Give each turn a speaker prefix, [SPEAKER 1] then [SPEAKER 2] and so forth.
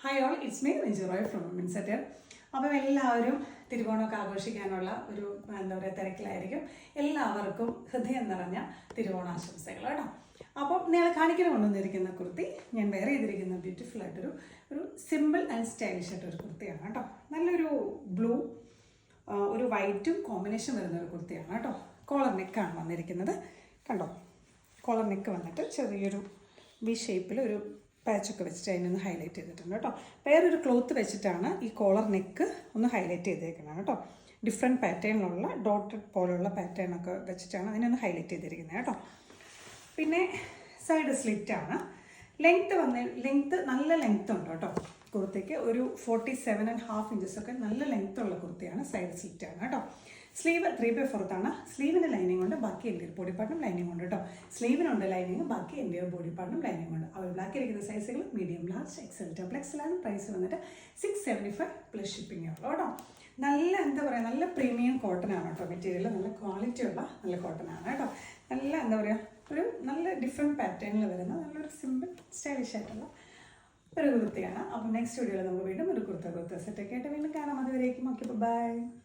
[SPEAKER 1] Hi all, it's me Rinju Roy from women's attire. അപ്പം എല്ലാവരും തിരുവോണമൊക്കെ ആഘോഷിക്കാനുള്ള ഒരു തിരക്കിലായിരിക്കും. എല്ലാവർക്കും ഹൃദയം നിറഞ്ഞ തിരുവോണാശംസകൾ കേട്ടോ. അപ്പം നിങ്ങൾ കാണിക്കാൻ കൊണ്ടുവന്നിരിക്കുന്ന കുർത്തി ഞാൻ വെയർ ചെയ്തിരിക്കുന്ന ബ്യൂട്ടിഫുൾ ആയിട്ടൊരു സിമ്പിൾ ആൻഡ് സ്റ്റൈലിഷ് ആയിട്ടൊരു കുർത്തിയാണ് കേട്ടോ. നല്ലൊരു ബ്ലൂ ഒരു വൈറ്റും കോമ്പിനേഷൻ വരുന്ന ഒരു കുർത്തിയാണ് കേട്ടോ. കോളർ നെക്കാണ് വന്നിരിക്കുന്നത്. കണ്ടോ, കോളർ നെക്ക് വന്നിട്ട് ചെറിയൊരു വി ഷേപ്പിൽ ഒരു പാച്ചൊക്കെ വെച്ചിട്ട് അതിനൊന്ന് ഹൈലൈറ്റ് ചെയ്തിട്ടുണ്ട് കേട്ടോ. വേറൊരു ക്ലോത്ത് വെച്ചിട്ടാണ് ഈ കോളർ നെക്ക് ഒന്ന് ഹൈലൈറ്റ് ചെയ്തേക്കുന്നത് കേട്ടോ. ഡിഫറെൻറ്റ് പാറ്റേണിലുള്ള ഡോട്ടഡ് പോലുള്ള പാറ്റേണൊക്കെ വെച്ചിട്ടാണ് അതിനൊന്ന് ഹൈലൈറ്റ് ചെയ്തിരിക്കുന്നത് കേട്ടോ. പിന്നെ സൈഡ് സ്ലിറ്റാണ്. ലെങ്ത്ത് നല്ല ലെങ്ത്ത് ഉണ്ട് കേട്ടോ കുർത്തിക്ക്. ഒരു 47.5 ഇഞ്ചസൊക്കെ നല്ല ലെങ്ത്തുള്ള കുർത്തിയാണ്. സൈഡ് സ്ലിറ്റാണ് കേട്ടോ. സ്ലീവ് 3/4 സ്ലീവിൻ്റെ ലൈനിങ് കൊണ്ട് ബാക്കി എൻ്റെ ബോഡി പാർട്ടും ലൈനിങ് ഉണ്ട് കേട്ടോ. സ്ലീവിനുണ്ട് ലൈനിങ്, ബാക്കി എൻ്റെ ബോഡി പാർട്ടും ലൈനിങ് ഉണ്ട്. അവർ ബ്ലാക്കിരിക്കുന്ന സൈസുകൾ മീഡിയം, ലാർജ്, എക്സൽ, ഡബിൾ എക്സലാണ്. പ്രൈസ് വന്നിട്ട് 675 പ്ലസ് ഷിപ്പിംഗ് ഉള്ളൂ കേട്ടോ. നല്ല നല്ല പ്രീമിയം കോട്ടൺ ആണ് കേട്ടോ. മെറ്റീരിയൽ നല്ല ക്വാളിറ്റി ഉള്ള നല്ല കോട്ടൺ ആണ് കേട്ടോ. നല്ല നല്ല ഡിഫറെൻറ്റ് പാറ്റേണിൽ വരുന്ന നല്ലൊരു സിമ്പിൾ സ്റ്റൈലിഷ് ആയിട്ടുള്ള ഒരു കുർത്തിയാണ്. അപ്പോൾ നെക്സ്റ്റ് വീഡിയോയിൽ നമുക്ക് വീണ്ടും ഒരു കുർത്ത സെറ്റൊക്കെ ആയിട്ട് വീണ്ടും കാണാം. അതുവരേക്കും ഓക്കെ, ബൈ.